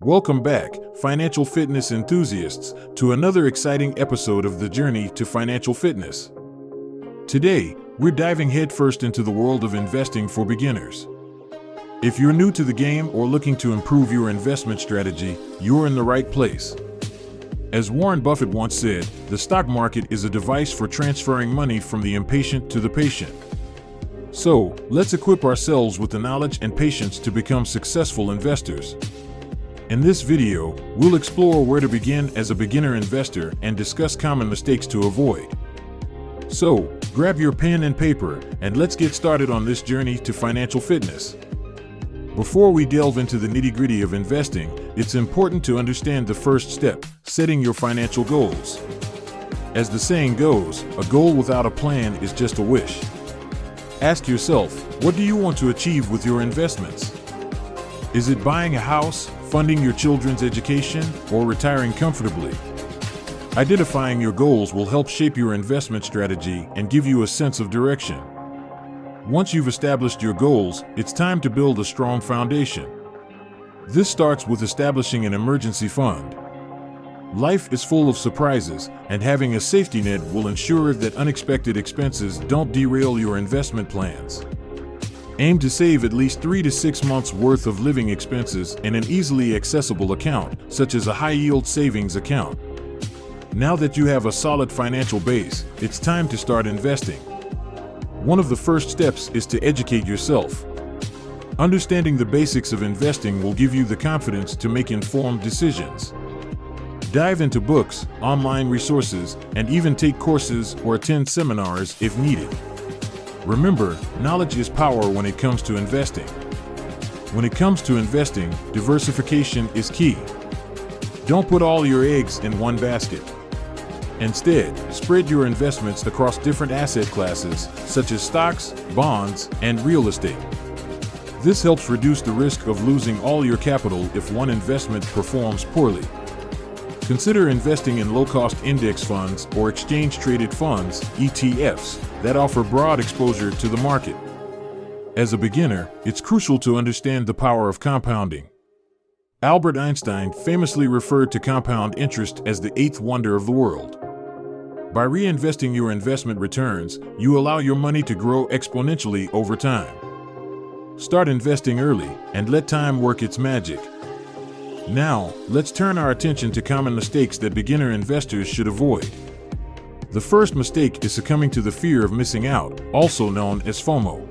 Welcome back, financial fitness enthusiasts, to another exciting episode of The Journey to Financial Fitness. Today, we're diving headfirst into the world of investing for beginners. If you're new to the game or looking to improve your investment strategy, you're in the right place. As Warren Buffett once said, the stock market is a device for transferring money from the impatient to the patient. So, let's equip ourselves with the knowledge and patience to become successful investors. In this video, we'll explore where to begin as a beginner investor and discuss common mistakes to avoid. So, grab your pen and paper, and let's get started on this journey to financial fitness. Before we delve into the nitty-gritty of investing, it's important to understand the first step, setting your financial goals. As the saying goes, a goal without a plan is just a wish. Ask yourself, what do you want to achieve with your investments? Is it buying a house, funding your children's education, or retiring comfortably? Identifying your goals will help shape your investment strategy and give you a sense of direction. Once you've established your goals, it's time to build a strong foundation. This starts with establishing an emergency fund. Life is full of surprises, and having a safety net will ensure that unexpected expenses don't derail your investment plans. Aim to save at least 3 to 6 months' worth of living expenses in an easily accessible account, such as a high-yield savings account. Now that you have a solid financial base, it's time to start investing. One of the first steps is to educate yourself. Understanding the basics of investing will give you the confidence to make informed decisions. Dive into books, online resources, and even take courses or attend seminars if needed. Remember, knowledge is power when it comes to investing. When it comes to investing, diversification is key. Don't put all your eggs in one basket. Instead, spread your investments across different asset classes, such as stocks, bonds, and real estate. This helps reduce the risk of losing all your capital if one investment performs poorly. Consider investing in low-cost index funds or exchange-traded funds, ETFs, that offer broad exposure to the market. As a beginner, it's crucial to understand the power of compounding. Albert Einstein famously referred to compound interest as the eighth wonder of the world. By reinvesting your investment returns, you allow your money to grow exponentially over time. Start investing early and let time work its magic. Now, let's turn our attention to common mistakes that beginner investors should avoid. The first mistake is succumbing to the fear of missing out, also known as FOMO.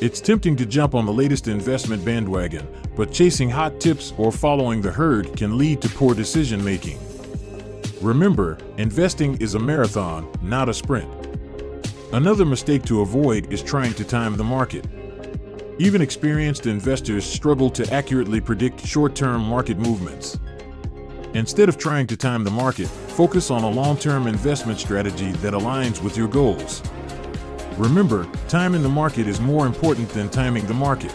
It's tempting to jump on the latest investment bandwagon, but chasing hot tips or following the herd can lead to poor decision-making. Remember, investing is a marathon, not a sprint. Another mistake to avoid is trying to time the market. Even experienced investors struggle to accurately predict short-term market movements. Instead of trying to time the market, focus on a long-term investment strategy that aligns with your goals. Remember, timing the market is more important than timing the market.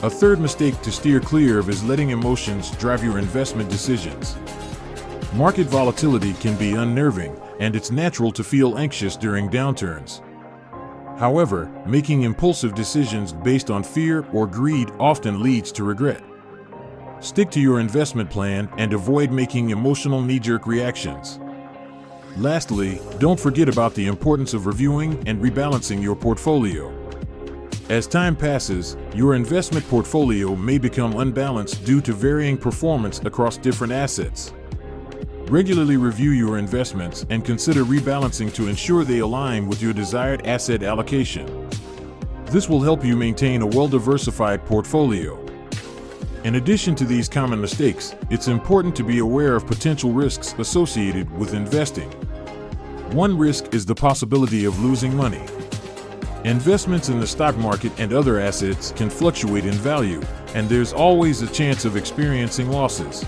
A third mistake to steer clear of is letting emotions drive your investment decisions. Market volatility can be unnerving, and it's natural to feel anxious during downturns. However, making impulsive decisions based on fear or greed often leads to regret. Stick to your investment plan and avoid making emotional knee-jerk reactions. Lastly, don't forget about the importance of reviewing and rebalancing your portfolio. As time passes, your investment portfolio may become unbalanced due to varying performance across different assets. Regularly review your investments and consider rebalancing to ensure they align with your desired asset allocation. This will help you maintain a well-diversified portfolio. In addition to these common mistakes, it's important to be aware of potential risks associated with investing. One risk is the possibility of losing money. Investments in the stock market and other assets can fluctuate in value, and there's always a chance of experiencing losses.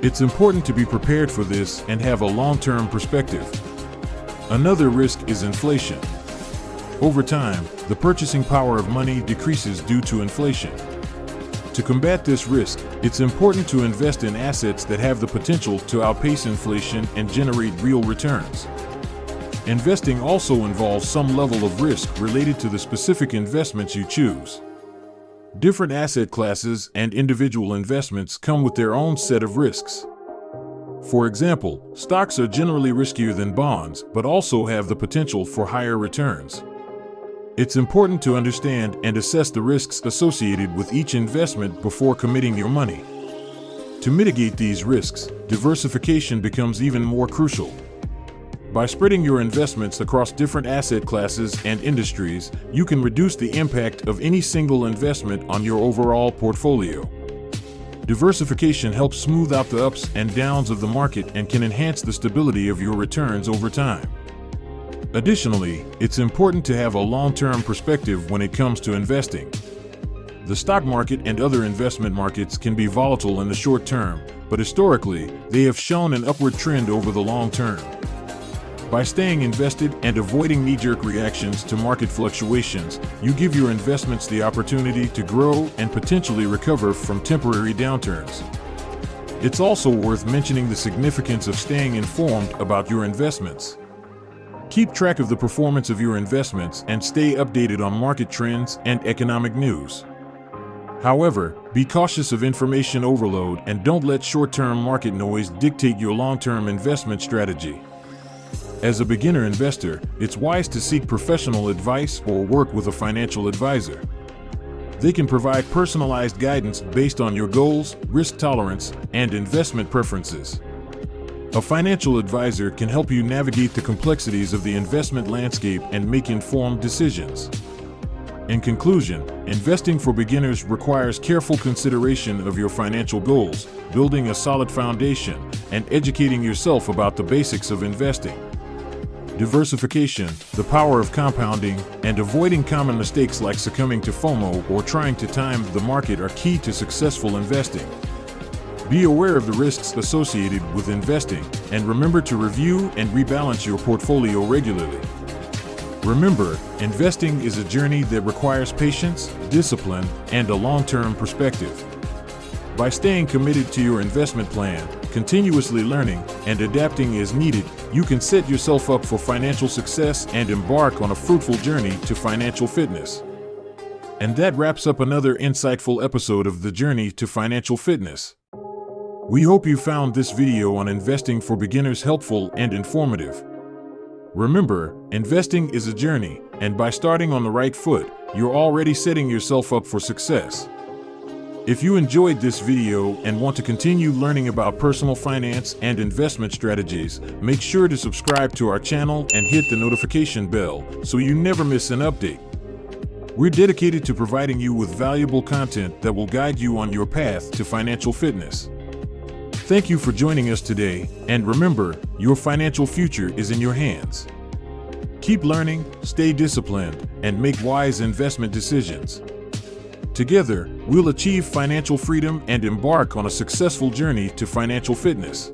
It's important to be prepared for this and have a long-term perspective. Another risk is inflation. Over time, the purchasing power of money decreases due to inflation. To combat this risk, it's important to invest in assets that have the potential to outpace inflation and generate real returns. Investing also involves some level of risk related to the specific investments you choose. Different asset classes and individual investments come with their own set of risks. For example, stocks are generally riskier than bonds, but also have the potential for higher returns. It's important to understand and assess the risks associated with each investment before committing your money. To mitigate these risks, diversification becomes even more crucial. By spreading your investments across different asset classes and industries, you can reduce the impact of any single investment on your overall portfolio. Diversification helps smooth out the ups and downs of the market and can enhance the stability of your returns over time. Additionally, it's important to have a long-term perspective when it comes to investing. The stock market and other investment markets can be volatile in the short term, but historically, they have shown an upward trend over the long term. By staying invested and avoiding knee-jerk reactions to market fluctuations, you give your investments the opportunity to grow and potentially recover from temporary downturns. It's also worth mentioning the significance of staying informed about your investments. Keep track of the performance of your investments and stay updated on market trends and economic news. However, be cautious of information overload and don't let short-term market noise dictate your long-term investment strategy. As a beginner investor, it's wise to seek professional advice or work with a financial advisor. They can provide personalized guidance based on your goals, risk tolerance, and investment preferences. A financial advisor can help you navigate the complexities of the investment landscape and make informed decisions. In conclusion, investing for beginners requires careful consideration of your financial goals, building a solid foundation, and educating yourself about the basics of investing. Diversification, the power of compounding, and avoiding common mistakes like succumbing to FOMO or trying to time the market are key to successful investing. Be aware of the risks associated with investing, and remember to review and rebalance your portfolio regularly. Remember, investing is a journey that requires patience, discipline, and a long-term perspective. By staying committed to your investment plan, continuously learning, and adapting as needed, you can set yourself up for financial success and embark on a fruitful journey to financial fitness. And that wraps up another insightful episode of The Journey to Financial Fitness. We hope you found this video on investing for beginners helpful and informative. Remember, investing is a journey, and by starting on the right foot, you're already setting yourself up for success. If you enjoyed this video and want to continue learning about personal finance and investment strategies, make sure to subscribe to our channel and hit the notification bell so you never miss an update. We're dedicated to providing you with valuable content that will guide you on your path to financial fitness. Thank you for joining us today, and remember, your financial future is in your hands. Keep learning, stay disciplined, and make wise investment decisions. Together, we'll achieve financial freedom and embark on a successful journey to financial fitness.